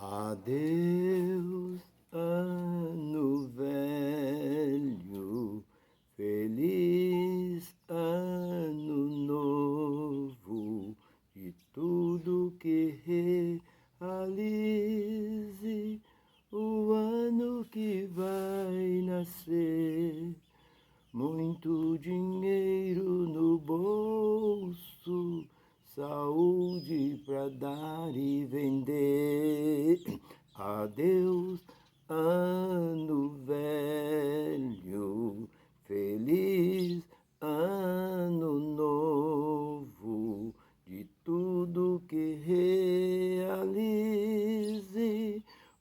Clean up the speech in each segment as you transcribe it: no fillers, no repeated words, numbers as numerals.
Adeus, ano velho, feliz ano novo, e tudo que realize o ano que vai nascer. Muito dinheiro no bolso, saúde pra dar e vender. Adeus, ano velho, feliz ano novo, de tudo que realize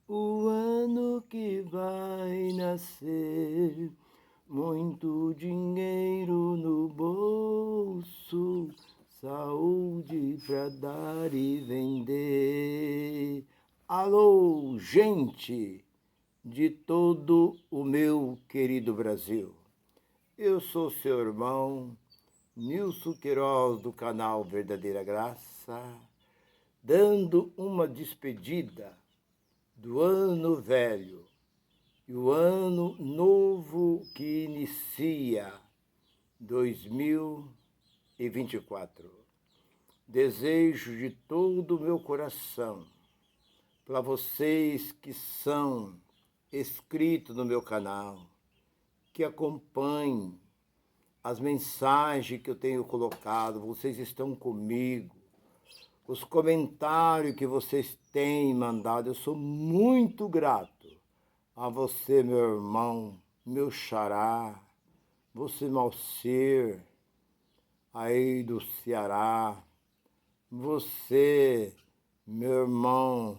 o ano que vai nascer. Muito dinheiro no bolso, saúde pra dar e vender. Alô, gente de todo o meu querido Brasil. Eu sou seu irmão Nilson Queiroz, do canal Verdadeira Graça, dando uma despedida do ano velho e o ano novo que inicia 2024. Desejo de todo o meu coração para vocês que são inscritos no meu canal, que acompanhem as mensagens que eu tenho colocado, vocês estão comigo, os comentários que vocês têm mandado, eu sou muito grato a você, meu irmão, meu xará, você, Malcir, aí do Ceará, você, meu irmão,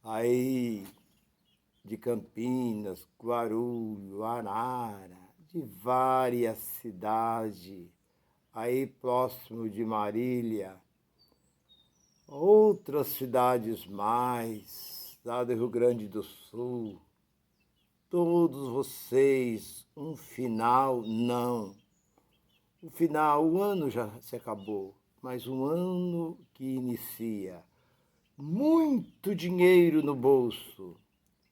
aí de Campinas, Guarulhos, Arara, de várias cidades, aí próximo de Marília, outras cidades mais, lá do Rio Grande do Sul. Todos vocês, um final, não. O ano já se acabou, mas um ano que inicia. Muito dinheiro no bolso,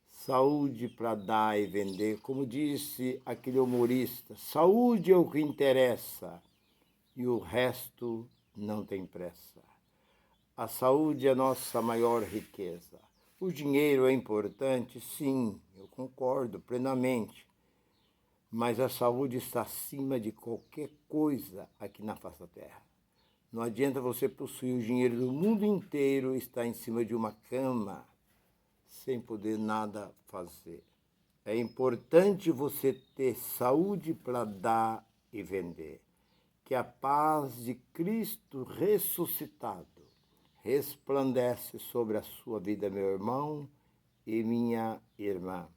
saúde para dar e vender. Como disse aquele humorista, saúde é o que interessa e o resto não tem pressa. A saúde é a nossa maior riqueza. O dinheiro é importante, sim, eu concordo plenamente, mas a saúde está acima de qualquer coisa aqui na face da Terra. Não adianta você possuir o dinheiro do mundo inteiro e estar em cima de uma cama sem poder nada fazer. É importante você ter saúde para dar e vender. Que a paz de Cristo ressuscitado resplandece sobre a sua vida, meu irmão e minha irmã.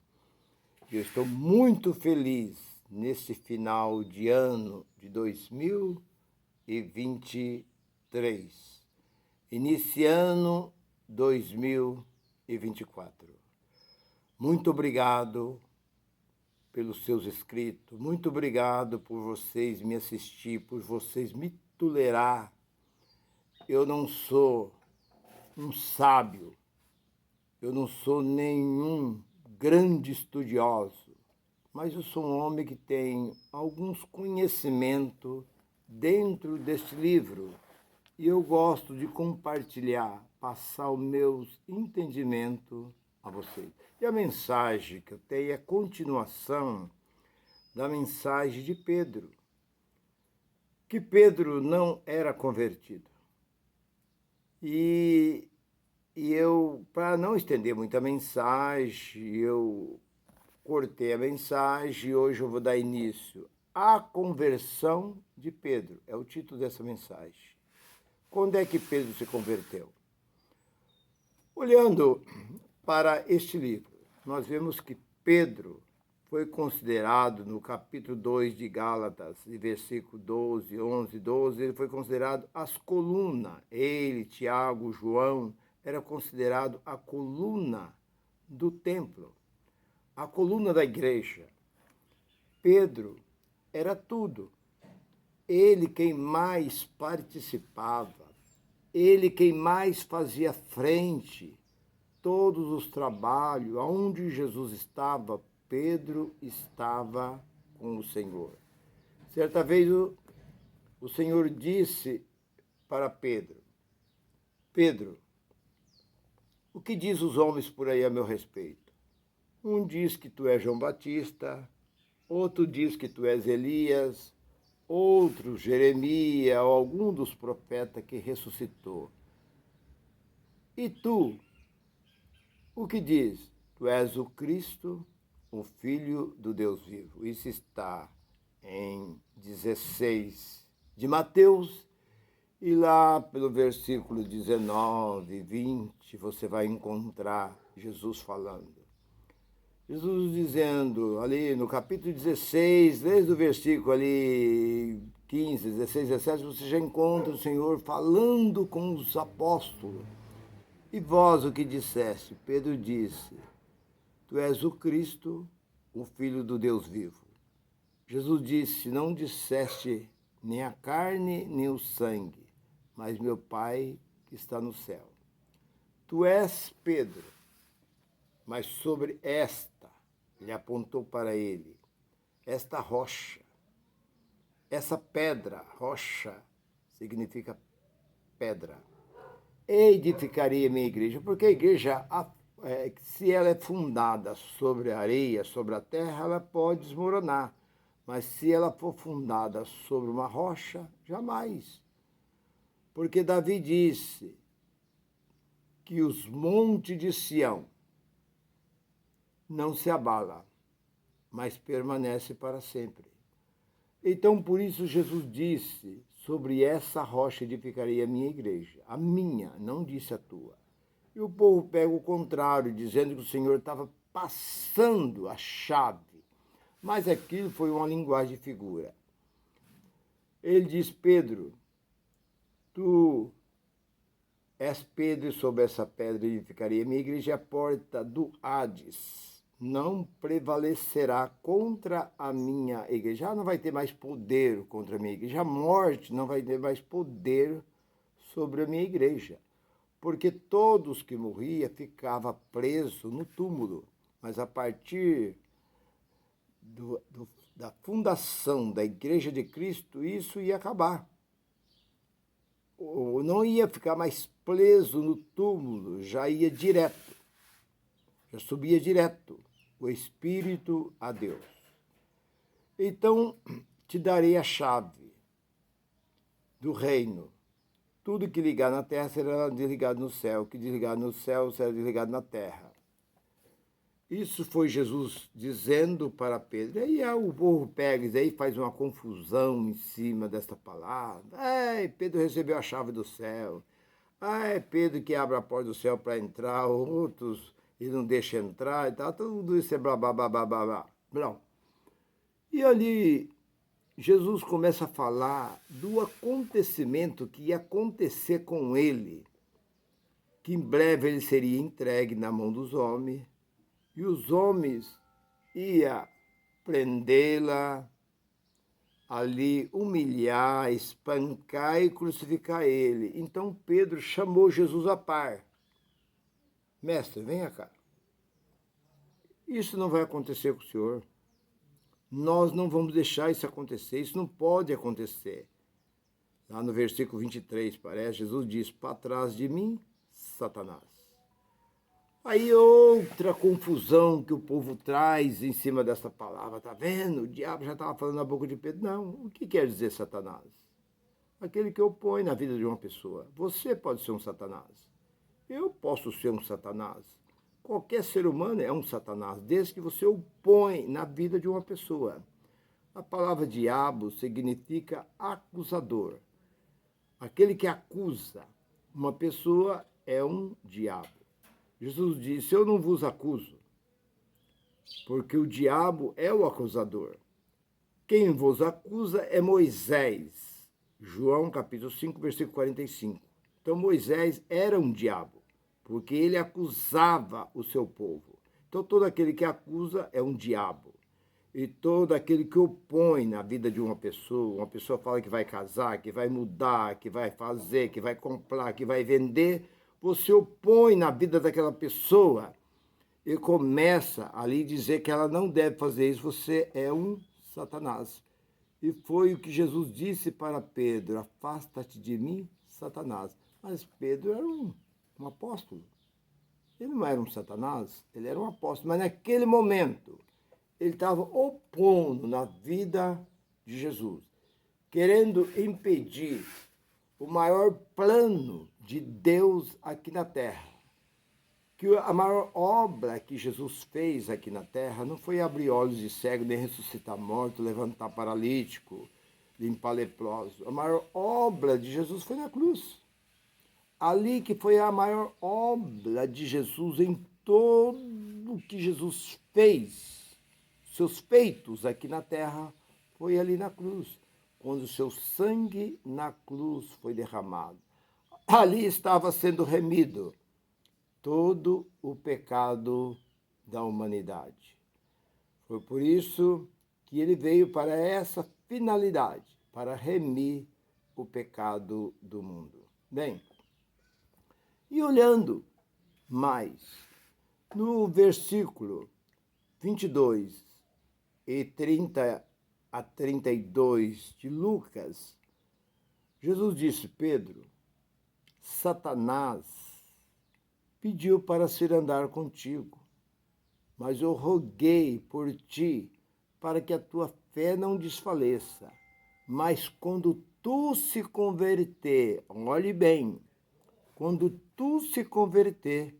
Eu estou muito feliz nesse final de ano de 2023, iniciando 2024. Muito obrigado pelos seus inscritos, muito obrigado por vocês me assistir, por vocês me tolerar. Eu não sou um sábio, eu não sou nenhum grande estudioso, mas eu sou um homem que tem alguns conhecimentos dentro deste livro e eu gosto de compartilhar, passar os meus entendimentos a vocês. E a mensagem que eu tenho é a continuação da mensagem de Pedro, que Pedro não era convertido. E eu, para não estender muito a mensagem, eu cortei a mensagem e hoje eu vou dar início à conversão de Pedro. É o título dessa mensagem. Quando é que Pedro se converteu? Olhando para este livro, nós vemos que Pedro foi considerado, no capítulo 2 de Gálatas, versículo 12, 11, 12, ele foi considerado as colunas. Ele, Tiago, João, era considerado a coluna do templo, a coluna da igreja. Pedro era tudo. Ele quem mais participava, ele quem mais fazia frente. todos os trabalhos, aonde Jesus estava, Pedro estava com o Senhor. Certa vez o Senhor disse para Pedro: Pedro, o que diz os homens por aí a meu respeito? Um diz que tu és João Batista, outro diz que tu és Elias, outro Jeremias ou algum dos profetas que ressuscitou. E tu, o que diz? Tu és o Cristo, o Filho do Deus vivo. Isso está em 16 de Mateus, e lá pelo versículo 19, 20, você vai encontrar Jesus falando. Jesus dizendo, ali no capítulo 16, desde o versículo ali 15, 16, 17, você já encontra o Senhor falando com os apóstolos. E vós o que disseste? Pedro disse, tu és o Cristo, o Filho do Deus vivo. Jesus disse, não disseste nem a carne nem o sangue, mas meu Pai que está no céu. Tu és Pedro, mas sobre esta, ele apontou para ele, esta rocha, essa pedra, rocha significa pedra, edificaria minha igreja, porque a igreja, se ela é fundada sobre a areia, sobre a terra, ela pode desmoronar, mas se ela for fundada sobre uma rocha, jamais. Porque Davi disse que os montes de Sião não se abala, mas permanece para sempre. Então, por isso, Jesus disse, sobre essa rocha edificarei a minha igreja. A minha, não disse a tua. E o povo pega o contrário, dizendo que o Senhor estava passando a chave. Mas aquilo foi uma linguagem de figura. Ele diz, Pedro, tu és Pedro, e sobre essa pedra edificarei a minha igreja, a porta do Hades não prevalecerá contra a minha igreja. Já não vai ter mais poder contra a minha igreja. A morte não vai ter mais poder sobre a minha igreja. Porque todos que morriam ficavam presos no túmulo. Mas a partir da fundação da Igreja de Cristo, isso ia acabar. Ou não ia ficar mais preso no túmulo, já ia direto. Já subia direto o Espírito a Deus. Então, te darei a chave do reino. Tudo que ligar na terra será desligado no céu, o que desligar no céu será desligado na terra. Isso foi Jesus dizendo para Pedro. E aí o povo pega isso aí, faz uma confusão em cima desta palavra. Pedro recebeu a chave do céu. É Pedro que abre a porta do céu para entrar, outros e não deixa entrar e tal. Tudo isso é blá, blá, blá, blá, blá, blá. Não. E ali Jesus começa a falar do acontecimento que ia acontecer com ele, que em breve ele seria entregue na mão dos homens, e os homens iam prendê-la, ali humilhar, espancar e crucificar ele. Então Pedro chamou Jesus à par. Mestre, venha cá. Isso não vai acontecer com o senhor. Nós não vamos deixar isso acontecer. Isso não pode acontecer. Lá no versículo 23, parece, Jesus diz, para trás de mim, Satanás. Aí outra confusão que o povo traz em cima dessa palavra. Tá vendo? O diabo já estava falando na boca de Pedro. Não, o que quer dizer Satanás? Aquele que opõe na vida de uma pessoa. Você pode ser um Satanás. Eu posso ser um Satanás. Qualquer ser humano é um Satanás, desde que você opõe na vida de uma pessoa. A palavra diabo significa acusador. Aquele que acusa uma pessoa é um diabo. Jesus disse, eu não vos acuso, porque o diabo é o acusador. Quem vos acusa é Moisés. João capítulo 5, versículo 45. Então Moisés era um diabo, porque ele acusava o seu povo. Então todo aquele que acusa é um diabo. E todo aquele que opõe na vida de uma pessoa fala que vai casar, que vai mudar, que vai fazer, que vai comprar, que vai vender, você opõe na vida daquela pessoa e começa ali a dizer que ela não deve fazer isso, você é um Satanás. E foi o que Jesus disse para Pedro: afasta-te de mim, Satanás. Mas Pedro era um apóstolo. Ele não era um Satanás, ele era um apóstolo. Mas naquele momento, ele estava opondo na vida de Jesus, querendo impedir o maior plano de Deus aqui na terra. Que a maior obra que Jesus fez aqui na terra não foi abrir olhos de cego, nem ressuscitar morto, levantar paralítico, limpar leproso. A maior obra de Jesus foi na cruz. Ali que foi a maior obra de Jesus em todo o que Jesus fez. Seus feitos aqui na terra foi ali na cruz, quando o seu sangue na cruz foi derramado. Ali estava sendo remido todo o pecado da humanidade. Foi por isso que ele veio para essa finalidade, para remir o pecado do mundo. Bem, e olhando mais, no versículo 22 e 30 a 32 de Lucas, Jesus disse: Pedro, Satanás pediu para se andar contigo, mas eu roguei por ti para que a tua fé não desfaleça. Mas quando tu se converter, olhe bem, quando tu se converter,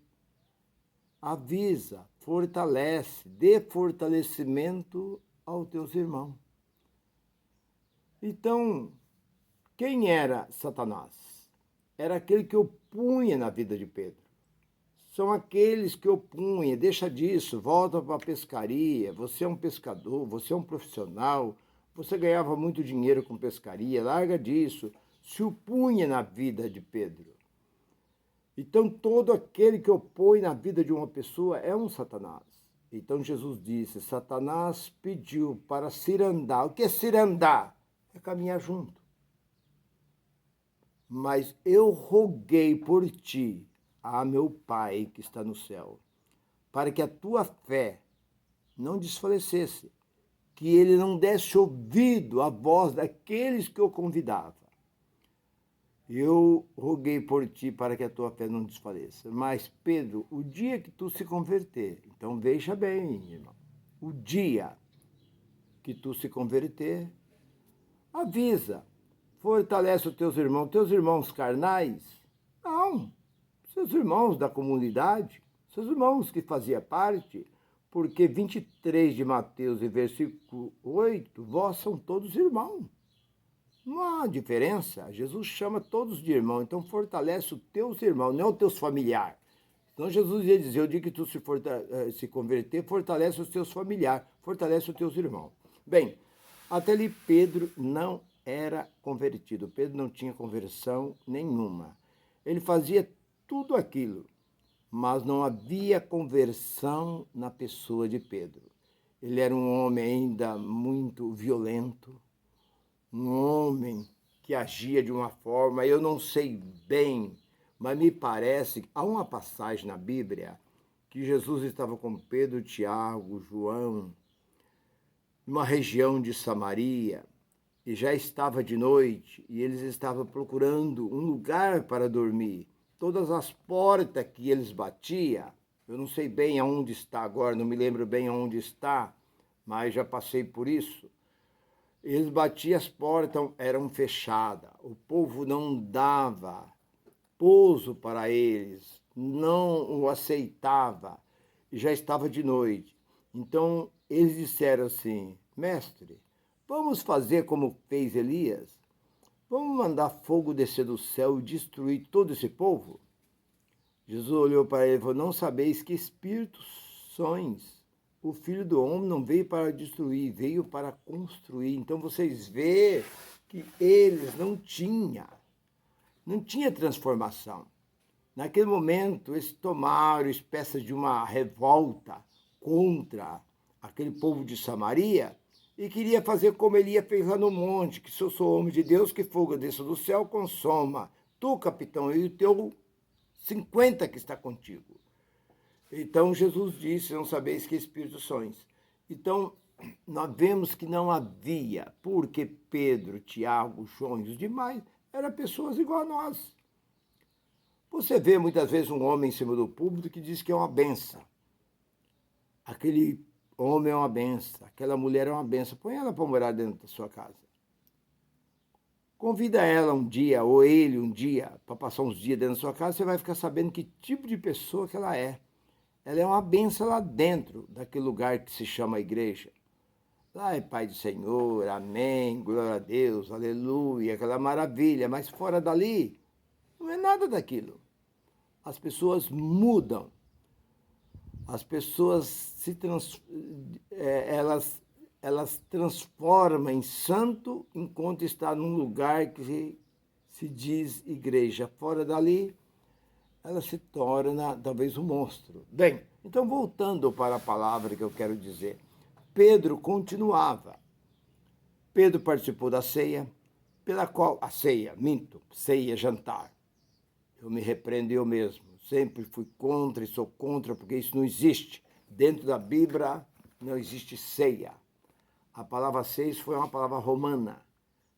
avisa, fortalece, dê fortalecimento aos teus irmãos. Então, quem era Satanás? Era aquele que opunha na vida de Pedro. São aqueles que opunham, deixa disso, volta para a pescaria, você é um pescador, você é um profissional, você ganhava muito dinheiro com pescaria, larga disso. Se opunha na vida de Pedro. Então, todo aquele que opõe na vida de uma pessoa é um Satanás. Então, Jesus disse, Satanás pediu para cirandar. O que é cirandar? É caminhar junto. Mas eu roguei por ti, a meu Pai que está no céu, para que a tua fé não desfalecesse, que ele não desse ouvido à voz daqueles que o convidavam. Eu roguei por ti para que a tua fé não desfaleça. Mas, Pedro, o dia que tu se converter, então veja bem, irmão, o dia que tu se converter, avisa, fortalece os teus irmãos carnais? Não, seus irmãos da comunidade, seus irmãos que faziam parte, porque 23 de Mateus e versículo 8, vós são todos irmãos. Não há diferença, Jesus chama todos de irmão, então fortalece os teus irmãos, não os teus familiares. Então Jesus ia dizer, o dia que tu se converter, fortalece os teus familiares, fortalece os teus irmãos. Bem, até ali Pedro não era convertido, Pedro não tinha conversão nenhuma. Ele fazia tudo aquilo, mas não havia conversão na pessoa de Pedro. Ele era um homem ainda muito violento, um homem que agia de uma forma, eu não sei bem, mas me parece, há uma passagem na Bíblia que Jesus estava com Pedro, Tiago, João, numa região de Samaria, e já estava de noite, e eles estavam procurando um lugar para dormir. Todas as portas que eles batiam, eu não sei bem aonde está agora, não me lembro bem aonde está, mas já passei por isso. Eles batiam as portas, eram fechadas. O povo não dava pouso para eles, não o aceitava. E já estava de noite. Então, eles disseram assim, mestre, vamos fazer como fez Elias? Vamos mandar fogo descer do céu e destruir todo esse povo? Jesus olhou para ele e falou, não sabeis que espíritos sois? O Filho do Homem não veio para destruir, veio para construir. Então vocês veem que eles não tinha transformação. Naquele momento, eles tomaram espécie de uma revolta contra aquele povo de Samaria e queria fazer como Elias fez lá no monte, que se eu sou homem de Deus, que fogo desça do céu, consoma tu, capitão, e o teu 50 que está contigo. Então Jesus disse, não sabeis que espírito sois. Então, nós vemos que não havia, porque Pedro, Tiago, João e os demais eram pessoas igual a nós. Você vê muitas vezes um homem em cima do púlpito que diz que é uma benção. Aquele homem é uma benção, aquela mulher é uma benção. Põe ela para morar dentro da sua casa. Convida ela um dia, ou ele um dia, para passar uns dias dentro da sua casa, você vai ficar sabendo que tipo de pessoa que ela é. Ela é uma benção lá dentro daquele lugar que se chama igreja. Lá é Pai do Senhor, amém, glória a Deus, aleluia, aquela maravilha. Mas fora dali, não é nada daquilo. As pessoas mudam. As pessoas elas transformam em santo enquanto está num lugar que se diz igreja. Fora dali, ela se torna talvez um monstro. Bem, então voltando para a palavra que eu quero dizer. Pedro continuava. Pedro participou da ceia, pela qual ceia, jantar. Eu me repreendo eu mesmo. Sempre fui contra e sou contra, porque isso não existe. Dentro da Bíblia não existe ceia. A palavra ceia foi uma palavra romana,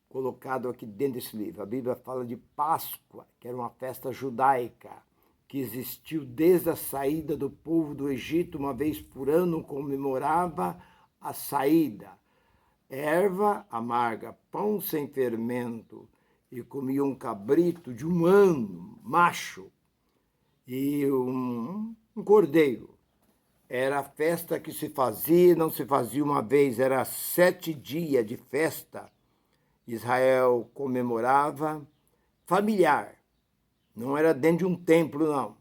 colocada aqui dentro desse livro. A Bíblia fala de Páscoa, que era uma festa judaica, que existiu desde a saída do povo do Egito, uma vez por ano comemorava a saída. Erva amarga, pão sem fermento, e comia um cabrito de um ano, macho, e um cordeiro. Era a festa que se fazia, não se fazia uma vez, era 7 dias de festa. Israel comemorava familiar, não era dentro de um templo, não.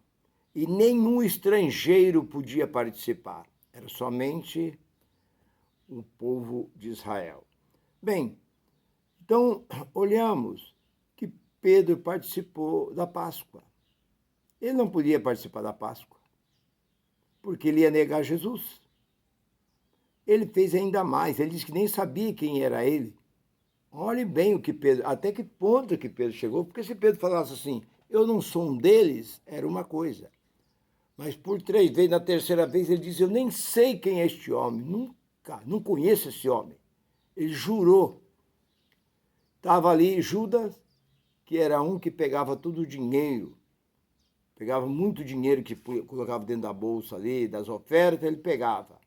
E nenhum estrangeiro podia participar, era somente o povo de Israel. Bem, então olhamos que Pedro participou da Páscoa. Ele não podia participar da Páscoa, porque ele ia negar Jesus. Ele fez ainda mais, ele disse que nem sabia quem era ele. Olhe bem o que Pedro, até que ponto que Pedro chegou, porque se Pedro falasse assim, eu não sou um deles, era uma coisa. Mas por 3 vezes, na terceira vez, ele disse, eu nem sei quem é este homem, nunca, não conheço esse homem. Ele jurou. Estava ali Judas, que era um que pegava todo o dinheiro, pegava muito dinheiro que colocava dentro da bolsa ali, das ofertas, ele pegava.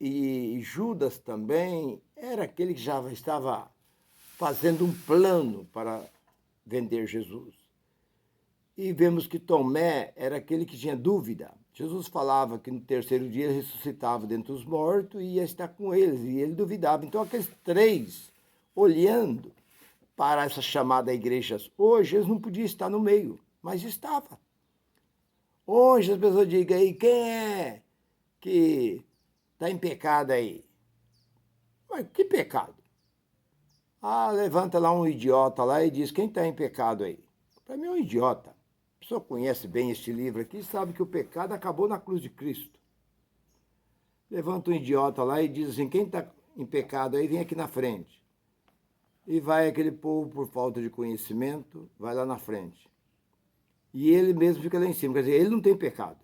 E Judas também era aquele que já estava fazendo um plano para vender Jesus. E vemos que Tomé era aquele que tinha dúvida. Jesus falava que no terceiro dia ele ressuscitava dentre os mortos e ia estar com eles, e ele duvidava. Então aqueles 3, olhando para essa chamada igrejas hoje, eles não podiam estar no meio, mas estava. Hoje as pessoas digam aí, quem é que está em pecado aí? Mas que pecado? Ah, levanta lá um idiota lá e diz, quem está em pecado aí? Para mim é um idiota. A pessoa conhece bem este livro aqui e sabe que o pecado acabou na cruz de Cristo. Levanta um idiota lá e diz assim, quem está em pecado aí, vem aqui na frente. E vai aquele povo, por falta de conhecimento, vai lá na frente. E ele mesmo fica lá em cima. Quer dizer, ele não tem pecado.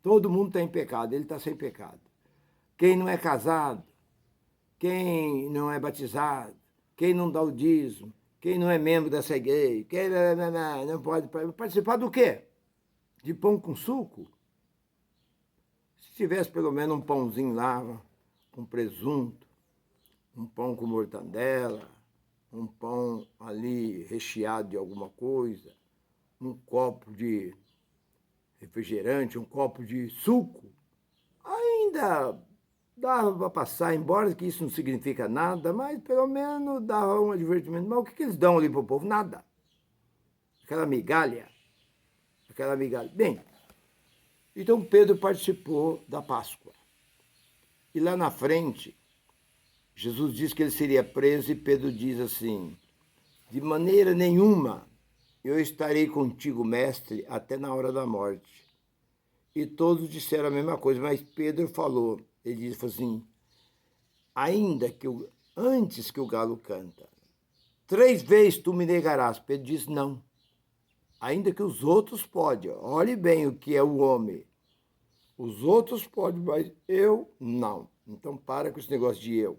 Todo mundo está em pecado, ele está sem pecado. Quem não é casado, quem não é batizado, quem não dá o dízimo, quem não é membro dessa igreja, quem não pode participar do quê? De pão com suco? Se tivesse pelo menos um pãozinho lá, com presunto, um pão com mortandela, um pão ali recheado de alguma coisa, um copo de refrigerante, um copo de suco, ainda dava para passar, embora que isso não significa nada, mas pelo menos dava um divertimento. Mas o que eles dão ali para o povo? Nada. Aquela migalha. Bem, então Pedro participou da Páscoa. E lá na frente, Jesus diz que ele seria preso e Pedro diz assim, de maneira nenhuma eu estarei contigo, mestre, até na hora da morte. E todos disseram a mesma coisa, mas Pedro falou, ele disse assim, antes que o galo canta, 3 vezes tu me negarás. Pedro disse não. Ainda que os outros podem. Olhe bem o que é o homem. Os outros podem, mas eu não. Então para com esse negócio de eu.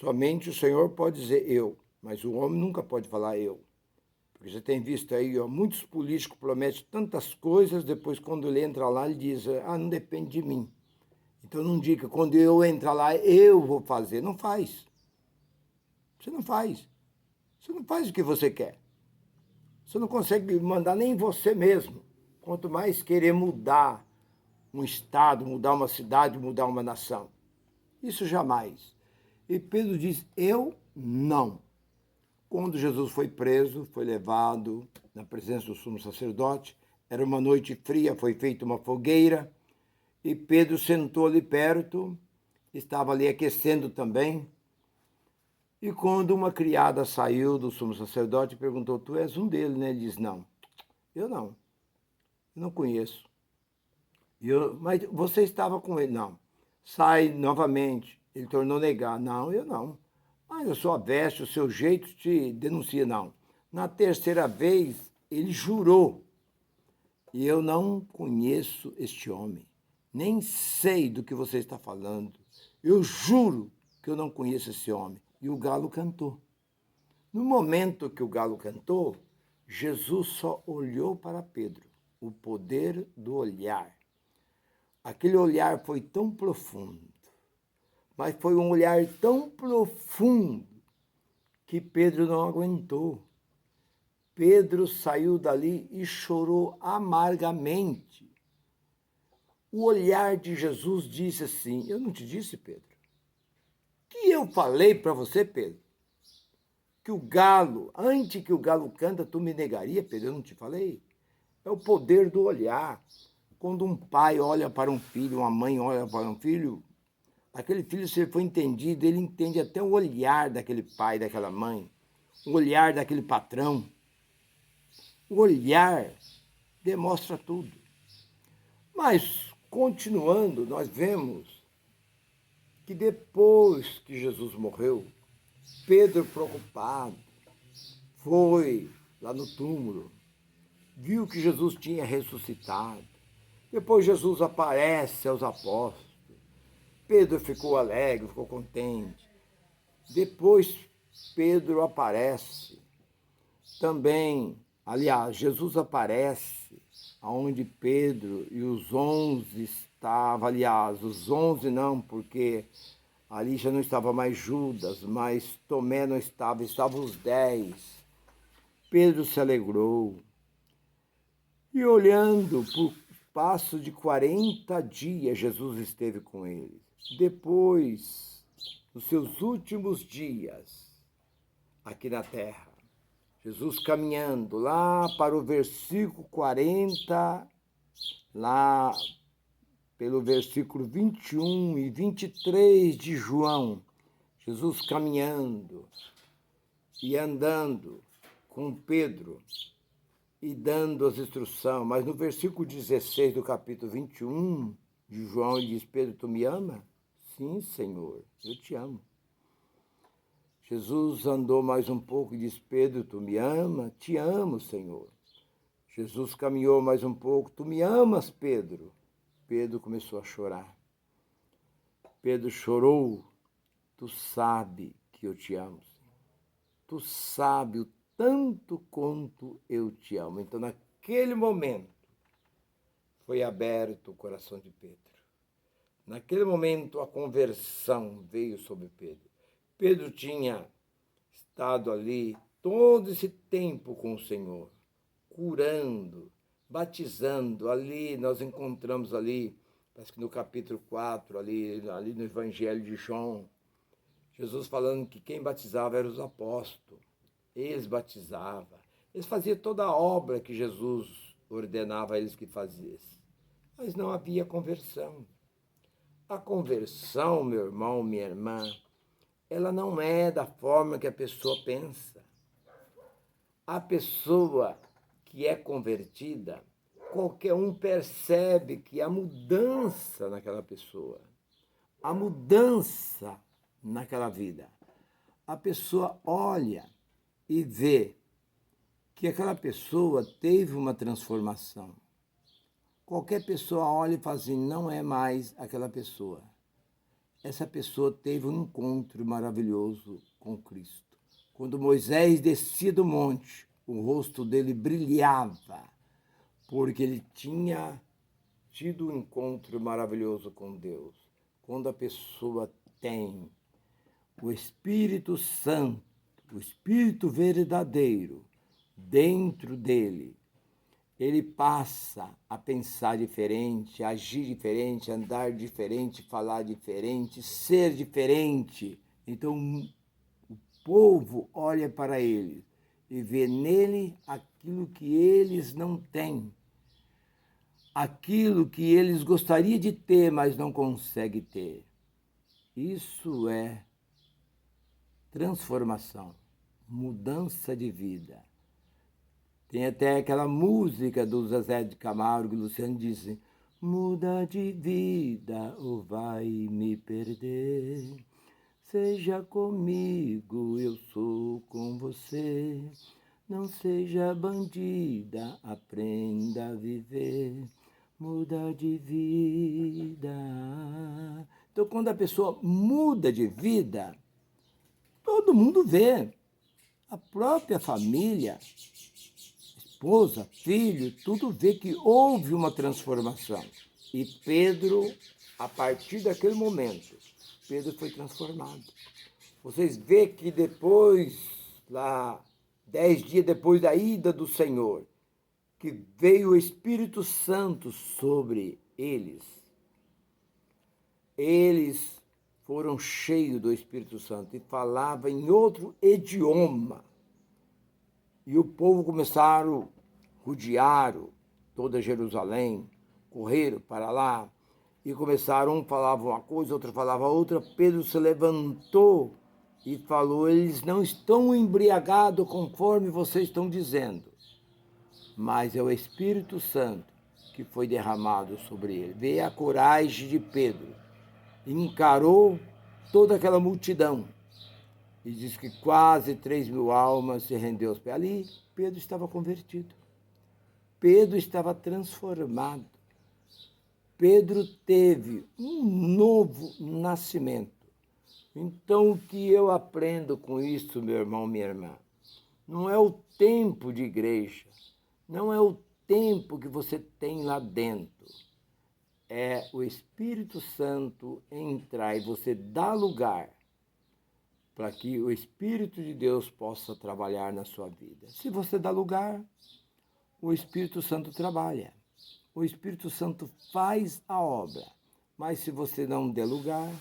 Somente o Senhor pode dizer eu, mas o homem nunca pode falar eu. Porque você tem visto aí, ó, muitos políticos prometem tantas coisas, depois quando ele entra lá, ele diz, não depende de mim. Então não diga, quando eu entrar lá, eu vou fazer. Não faz. Você não faz. Você não faz o que você quer. Você não consegue mandar nem você mesmo. Quanto mais querer mudar um estado, mudar uma cidade, mudar uma nação. Isso jamais. E Pedro diz, eu não. Quando Jesus foi preso, foi levado na presença do sumo sacerdote, era uma noite fria, foi feita uma fogueira, e Pedro sentou ali perto, estava ali aquecendo também. E quando uma criada saiu do sumo sacerdote e perguntou, tu és um deles, né? Ele diz, não, eu não conheço. Mas você estava com ele? Não. Sai novamente. Ele tornou a negar. Não, eu não. Mas a sua veste, o seu jeito te denuncia. Não. Na terceira vez, ele jurou. E eu não conheço este homem. Nem sei do que você está falando. Eu juro que eu não conheço esse homem. E o galo cantou. No momento que o galo cantou, Jesus só olhou para Pedro. O poder do olhar. Aquele olhar foi tão profundo, mas foi um olhar tão profundo que Pedro não aguentou. Pedro saiu dali e chorou amargamente. O olhar de Jesus disse assim, eu não te disse, Pedro, que eu falei para você, Pedro, que o galo, antes que o galo canta, tu me negaria, Pedro, eu não te falei? É o poder do olhar. Quando um pai olha para um filho, uma mãe olha para um filho, aquele filho, se ele for entendido, ele entende até o olhar daquele pai, daquela mãe, o olhar daquele patrão. O olhar demonstra tudo. Mas, continuando, nós vemos que depois que Jesus morreu, Pedro, preocupado, foi lá no túmulo, viu que Jesus tinha ressuscitado. Depois Jesus aparece aos apóstolos. Pedro ficou alegre, ficou contente. Depois Pedro aparece também, aliás, Jesus aparece aonde Pedro e os 11 estavam, aliás, os 11 não, porque ali já não estava mais Judas, mas Tomé não estava, estavam os 10. Pedro se alegrou e olhando por espaço de 40 dias, Jesus esteve com eles. Depois, nos seus últimos dias aqui na terra, Jesus caminhando lá para o versículo 40, lá pelo versículo 21 e 23 de João, Jesus caminhando e andando com Pedro e dando as instruções, mas no versículo 16 do capítulo 21 de João, ele diz, Pedro, tu me ama? Sim, Senhor, eu te amo. Jesus andou mais um pouco e disse, Pedro, tu me ama? Te amo, Senhor. Jesus caminhou mais um pouco, tu me amas, Pedro? Pedro começou a chorar. Pedro chorou, tu sabe que eu te amo, Senhor. Tu sabe o tanto quanto eu te amo. Então, naquele momento, foi aberto o coração de Pedro. Naquele momento, a conversão veio sobre Pedro. Pedro tinha estado ali todo esse tempo com o Senhor, curando, batizando. Ali nós encontramos ali, parece que no capítulo 4, ali no Evangelho de João, Jesus falando que quem batizava eram os apóstolos. Eles batizavam. Eles faziam toda a obra que Jesus ordenava a eles que fizessem. Mas não havia conversão. A conversão, meu irmão, minha irmã, ela não é da forma que a pessoa pensa. A pessoa que é convertida, qualquer um percebe que há mudança naquela pessoa, há mudança naquela vida. A pessoa olha e vê que aquela pessoa teve uma transformação. Qualquer pessoa olha e fala assim, não é mais aquela pessoa. Essa pessoa teve um encontro maravilhoso com Cristo. Quando Moisés descia do monte, o rosto dele brilhava, porque ele tinha tido um encontro maravilhoso com Deus. Quando a pessoa tem o Espírito Santo, o Espírito verdadeiro, dentro dele, ele passa a pensar diferente, agir diferente, andar diferente, falar diferente, ser diferente. Então, o povo olha para ele e vê nele aquilo que eles não têm, aquilo que eles gostariam de ter, mas não conseguem ter. Isso é transformação, mudança de vida. Tem até aquela música do Zezé de Camargo e Luciano dizem: muda de vida ou vai me perder. Seja comigo, eu sou com você. Não seja bandida, aprenda a viver. Muda de vida. Então, quando a pessoa muda de vida, todo mundo vê. A própria família, esposa, filho, tudo vê que houve uma transformação. E Pedro, a partir daquele momento, Pedro foi transformado. Vocês vê que depois, lá, 10 dias depois da ida do Senhor, que veio o Espírito Santo sobre eles, eles foram cheios do Espírito Santo e falavam em outro idioma. E o povo começaram, rodearam toda Jerusalém, correram para lá e começaram, um falava uma coisa, outro falava outra. Pedro se levantou e falou: eles não estão embriagados conforme vocês estão dizendo, mas é o Espírito Santo que foi derramado sobre ele. Vê a coragem de Pedro. Encarou toda aquela multidão e diz que quase 3.000 almas se rendeu aos pés. Ali, Pedro estava convertido. Pedro estava transformado. Pedro teve um novo nascimento. Então, o que eu aprendo com isso, meu irmão, minha irmã? Não é o tempo de igreja, não é o tempo que você tem lá dentro. É o Espírito Santo entrar e você dá lugar para que o Espírito de Deus possa trabalhar na sua vida. Se você dá lugar, o Espírito Santo trabalha. O Espírito Santo faz a obra. Mas se você não der lugar,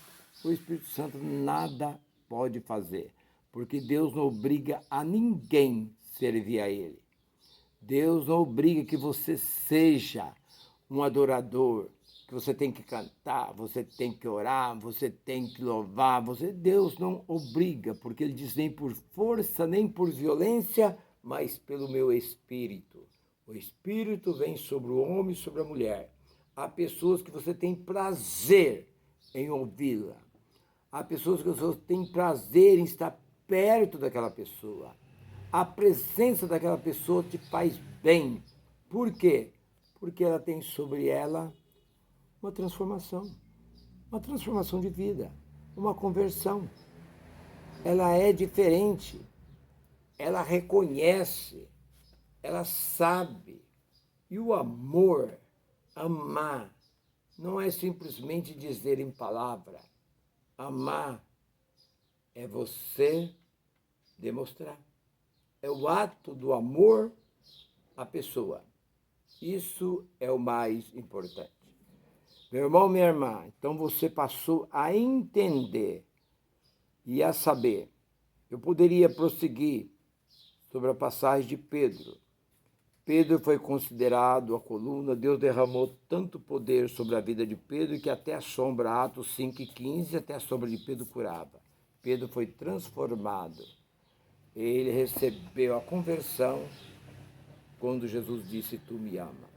o Espírito Santo nada pode fazer. Porque Deus não obriga a ninguém servir a Ele. Deus não obriga que você seja um adorador, que você tem que cantar, você tem que orar, você tem que louvar. Deus não obriga, porque Ele diz nem por força, nem por violência, mas pelo meu Espírito. O Espírito vem sobre o homem e sobre a mulher. Há pessoas que você tem prazer em ouvi-la. Há pessoas que você tem prazer em estar perto daquela pessoa. A presença daquela pessoa te faz bem. Por quê? Porque ela tem sobre ela uma transformação de vida, uma conversão. Ela é diferente, ela reconhece, ela sabe. E o amor, amar, não é simplesmente dizer em palavra. Amar é você demonstrar. É o ato do amor à pessoa. Isso é o mais importante. Meu irmão, minha irmã, então você passou a entender e a saber. Eu poderia prosseguir sobre a passagem de Pedro. Pedro foi considerado a coluna, Deus derramou tanto poder sobre a vida de Pedro que até a sombra, Atos 5:15, até a sombra de Pedro curava. Pedro foi transformado. Ele recebeu a conversão quando Jesus disse: tu me ama.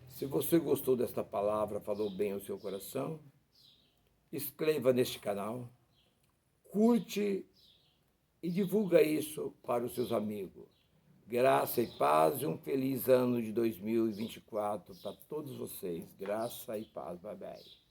Se você gostou desta palavra, falou bem ao seu coração, inscreva neste canal, curte e divulga isso para os seus amigos. Graça e paz e um feliz ano de 2024 para todos vocês. Graça e paz. Bye, bye.